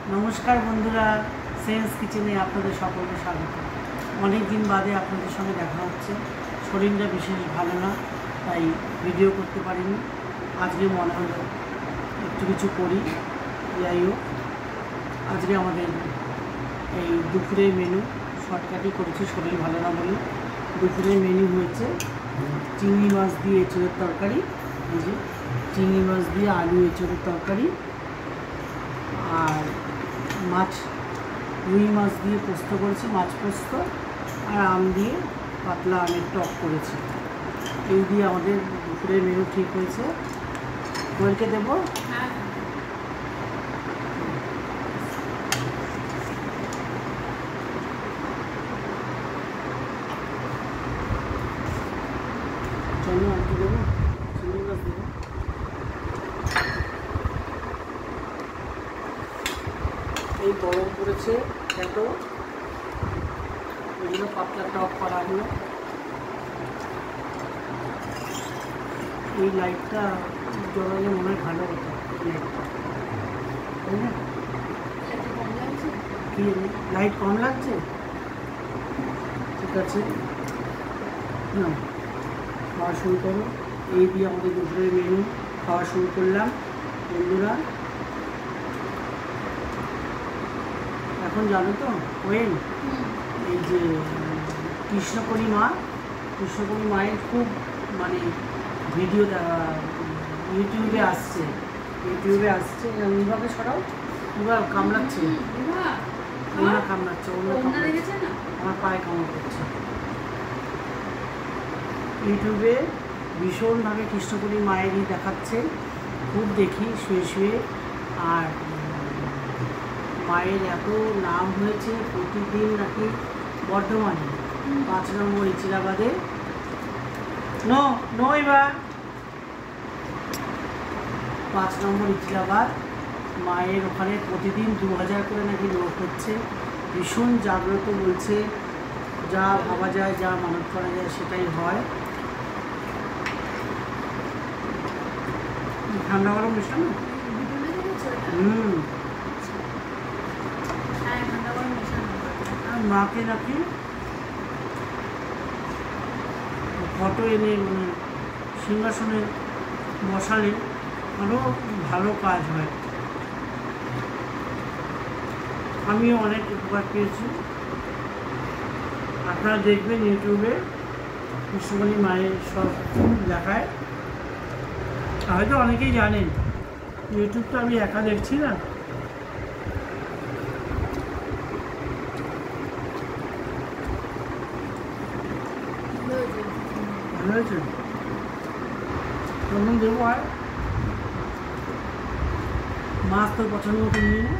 নমস্কার বন্ধুরা, সেন্স কিচেনে আপনাদের সকলকে স্বাগত। অনেক দিন বাদে আপনাদের সঙ্গে দেখা হচ্ছে। শরীরটা বিশেষ ভালো না, তাই ভিডিও করতে পারিনি। আজকে মনে হলো একটু কিছু করি। যাই হোক, আজকে আমাদের এই দুপুরের মেনু শর্টকাটই করেছি, শরীর ভালো না বলে। দুপুরের মেনু হয়েছে চিংড়ি মাছ দিয়ে এঁচোড়ের তরকারি। এই যে চিংড়ি মাছ দিয়ে আলু এঁচোড়ের তরকারি, আর রুই মাছ দিয়ে পোস্ত করেছি, মাছ পোস্ত, আর আম দিয়ে পাতলা আমের টক করেছি। এই দিয়ে আমাদের দুপুরের মেনু ঠিক হয়েছে। কোয়েলকে দেবো? চলো আর কি দেবো? চিংড়ি মাছ দেবো। এই গরম পড়েছে এত, এগুলো পাতলা টক করা হলো। এই লাইটটা জ্বলালে মনে হয় ভালো হতো। লাইটটা তাই না? কি লাইট কম লাগছে? ঠিক আছে, না খাওয়া শুরু করো। এই দিয়ে আমাদের দুপুরের মেনু খাওয়া শুরু করলাম বন্ধুরা। এখন জানো তো ওয়েল, এই যে কৃষ্ণকলি মায়ের খুব মানে ভিডিও ইউটিউবে আসছে। এইভাবে সরাও, এবার কামড়াচ্ছে, ওনা কামড়াচ্ছে, আমার পায়ে কামড় করছে। ইউটিউবে ভীষণভাবে কৃষ্ণকলি মায়েরই দেখাচ্ছে, খুব দেখি শুয়ে শুয়ে। আর মায়ের এত নাম হয়েছে, প্রতিদিন নাকি বর্ধমানে 5 নম্বর ইচিরাবাদে এবার 5 নম্বর ইচিরাবাদ মায়ের ওখানে প্রতিদিন 2000 করে নাকি লোক হচ্ছে। ভীষণ জাগ্রত বলছে, যা ভাবা যায়, যা মানত করা যায় সেটাই হয়। ঠান্ডা গরম মেশানো? মাকে নাকি ফটো এনে মানে সিংহাসনে বসালে আরও ভালো কাজ হয়। আমিও অনেক উপকার পেয়েছি। আপনারা দেখবেন ইউটিউবে কৃষ্ণকলি মায়ের সব দেখায়, হয়তো অনেকেই জানেন। ইউটিউবটা আমি একা দেখছি না। ভালো হয়েছে, তখন দেবো। আর মাছ তো পছন্দ মতো নিয়ে না,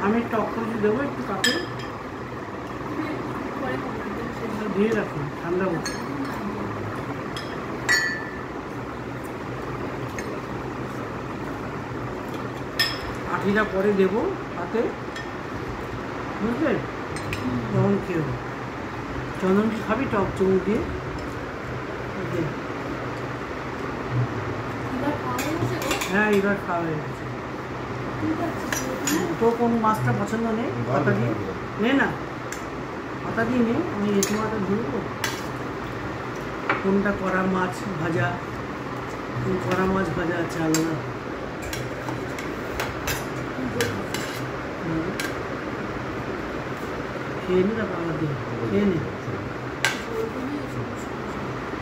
আমি টক করে দেবো একটু কাপে দিয়ে রাখুন, ঠান্ডা মতো। আটিটা পরে দেবো হাতে, বুঝলেন? তখন খেয়ে চন্দন কি খাবি টক চুমুক দিয়ে? হ্যাঁ, এবার খাওয়া হয়ে গেছে। তো কোন মাছটা পছন্দ নেই? পাতা দিয়ে নে না, পাতা দিয়ে নে। আমি এঁচো মাছটা ধরবো। কোনটা কড়া মাছ ভাজা? কড়া মাছ ভাজা আছে আলাদা। খেয়ে নি, তারপর আবার দিয়ে খেয়ে নি।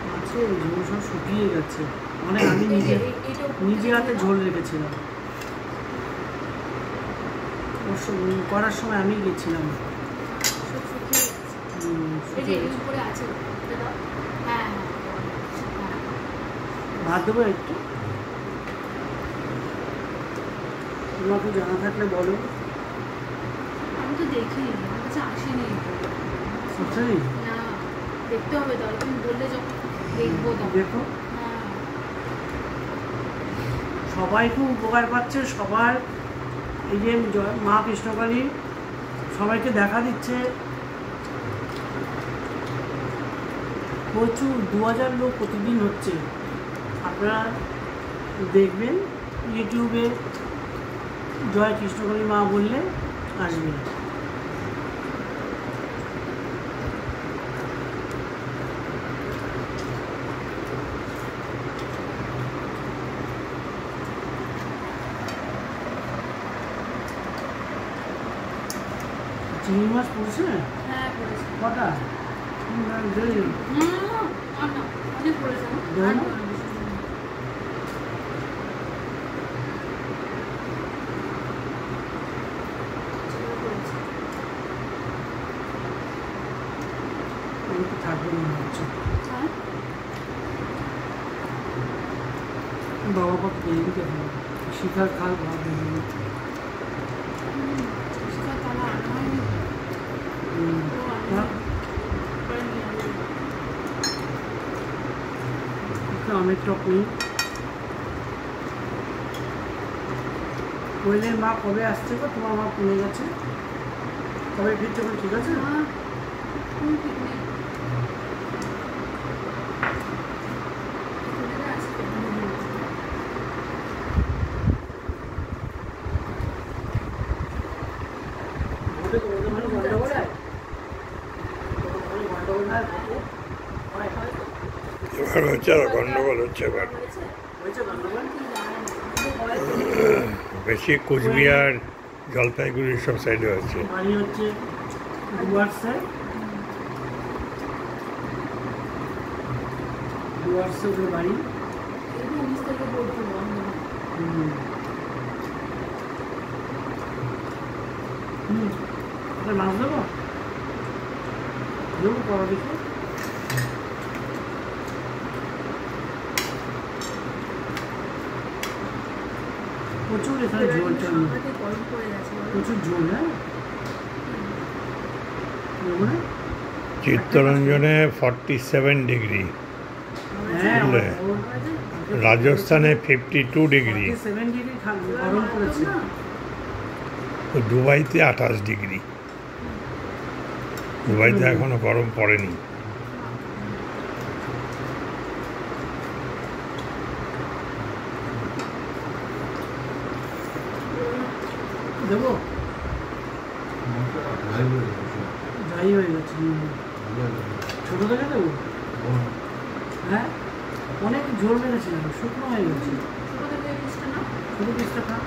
মাছে ঝোল সব শুকিয়ে গেছে, মানে আমি নিজে হাতে ঝোল রেখেছিলাম। করার সময় আমি গেছিলাম। ভাত দেবো একটু, তোমাকে জানা থাকলে বলো। আমি তো দেখি, আমার কাছে আসেনি। না, দেখতে হবে, তাহলে তুমি বললে যখন দেখবো। দেখো, সবাই খুব উপকার পাচ্ছে। সবার এই যে মা কৃষ্ণকালী সবাইকে দেখা দিচ্ছে। প্রচুর 2000 লোক প্রতিদিন হচ্ছে। আপনারা দেখবেন ইউটিউবে জয় কৃষ্ণকালী মা বললে আসবে। চিংড়ি মাছ পড়ছে? হ্যাঁ পড়েছে। কটা? অনেক পড়েছে। থাকবে মনে হচ্ছে। বাবা কত দেরি দিতে হবে, শিখার খাল ভাববে। আমের টক নেই। কোয়েলের মা কবে আসছে গো? তোমার মা কমে গেছে, কবে ফিরছে? ঠিক আছে, এবার হচ্ছে আর গন্ডগোল হচ্ছে। এবার বেশি কোচবিহার জলপাইগুড়ি সব সাইডে হচ্ছে। বাড়ি হচ্ছে ডুয়ার্সে, ওদের বাড়ি। মাছ দেবো দেবো পড়া দেখে। প্রচুর এখানে জল চল, প্রচুর জল। হ্যাঁ চিত্তরঞ্জনে 47 ডিগ্রি, হ্যাঁ, রাজস্থানে 52 ডিগ্রি, 7 ডিগ্রি গরম পড়েছে। দুবাইতে 28 ডিগ্রি। দুবাইতে এখনো গরম পড়েনি। দেবো যাই হয়ে গেছে, ছোটো থেকে দেবো। হ্যাঁ অনেক ঝোল মেরেছিলাম, শুকনো হয়ে গেছে। ছোটো পিসটা খা,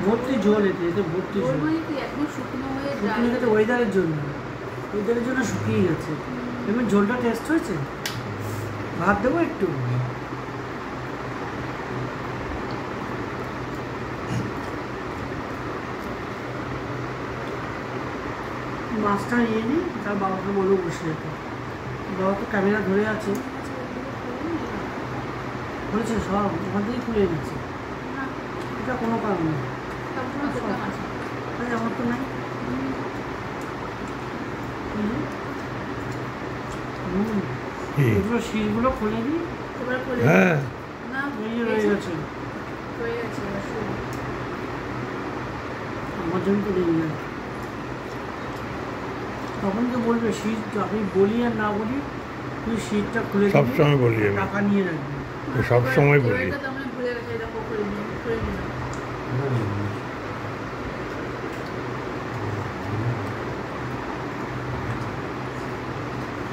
ভর্তি ঝোল। এতে ভর্তি ঝোল, শুকনো গেছে ওয়েদারের জন্য, শুকিয়ে গেছে। এমনি ঝোলটা টেস্ট হয়েছে। ভাত দেবো একটু, মাছটা নিয়ে নিই, তার বাবাকে বলবো বসে যেতে। বাবা তো ক্যামেরা ধরে আছে, বলেছে সব ওখান থেকেই খুলে এনেছে। এটা কোনো কারণ নেই, আমার তো নাই। এগুলো শীতগুলো খুলে দিই। হ্যাঁ রয়ে গেছে আমার জন্য তো নিয়ে যায়। তখন তো বলবে শীত, আমি বলি আর না বলি, তুই শীতটা খুলে সবসময় বলি, টাকা নিয়ে রাখবি। সবসময় বলি।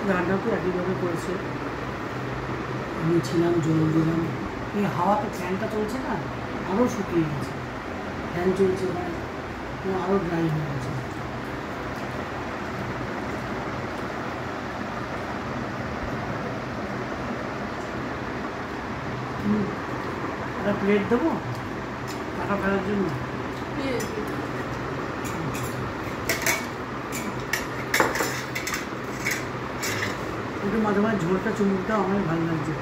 রান্না তো একইভাবে করেছে, আমি ছিলাম, জল দিলাম। এই হাওয়াতে ফ্যানটা চলছে না, আরও শুকিয়ে গেছে। ফ্যান চলছে আরও ড্রাই হয়ে গেছে। একটা প্লেট দেবো টাকা ফেলার জন্য। একটু মাঝে মাঝে ঝোলটা চুমুক দাও, আমার ভালো লাগছে।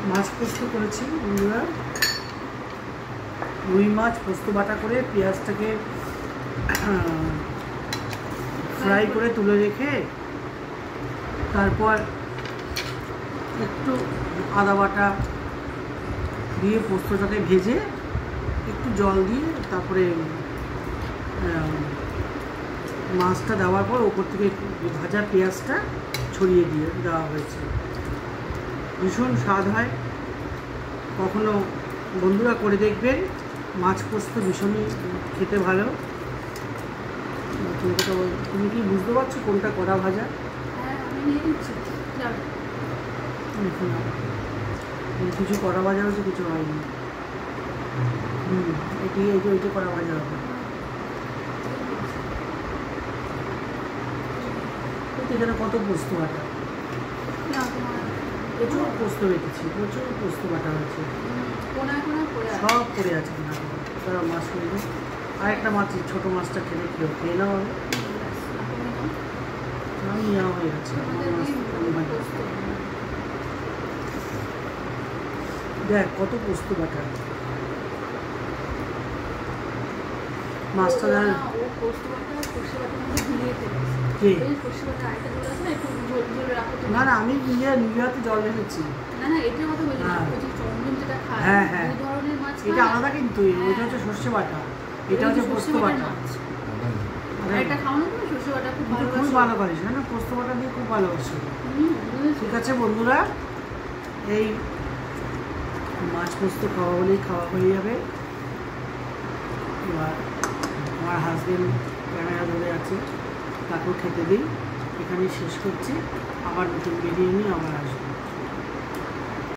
মাছ পোস্ত করেছি বন্ধুরা, রুই মাছ পোস্ত বাটা করে পেঁয়াজটাকে ফ্রাই করে তুলে রেখে, তারপর একটু আদা বাটা দিয়ে পোস্তটাকে ভেজে একটু জল দিয়ে তারপরে মাছটা দেওয়ার পর ওপর থেকে ভাজা পেঁয়াজটা ছড়িয়ে দিয়ে দেওয়া হয়েছে। ভীষণ স্বাদ হয়, কখনো বন্ধুরা করে দেখবেন। মাছ পোস্ত ভীষণই খেতে ভালো। তুমি কি বুঝতে পারছো কোনটা কড়া ভাজা? হ্যাঁ আমি নিয়ে নিচ্ছি। কিছু কড়া ভাজা হয়েছে, কিছু হয়নি। এটি এইটা কড়া ভাজা হবে। এখানে কত পোস্ত বাটা, প্রচুর পোস্ত বেটেছি, প্রচুর পোস্ত বাটা হয়েছে, সব পড়ে আছে কিনা। তারা মাছ করে দিই। আরেকটা মাছ, ছোটো মাছটা খেয়ে নাও হবে। আমি নেওয়া হয়ে গেছে। দেখ কত পোস্ত বাটা। মাছটা দেখ না না, আমি নিজে হাতে জল ঢেলেছি। হ্যাঁ হ্যাঁ, এটা আলাদা কিন্তু। ওইটা হচ্ছে সর্ষে বাটা, এটা হচ্ছে পোস্ত বাটা। খুব ভালো করিস না, পোস্ত বাটা দিয়ে খুব ভালোবাসি। ঠিক আছে বন্ধুরা, এই মাছ পোস্ত খাওয়া হলেই খাওয়া হয়ে যাবে। এবার আমার হাজবেন্ড ক্যামেরা ধরে আছে, তাকেও খেতে দিই। এখানেই শেষ করছি। আবার নতুন ভিডিও নিয়ে আবার আসবো।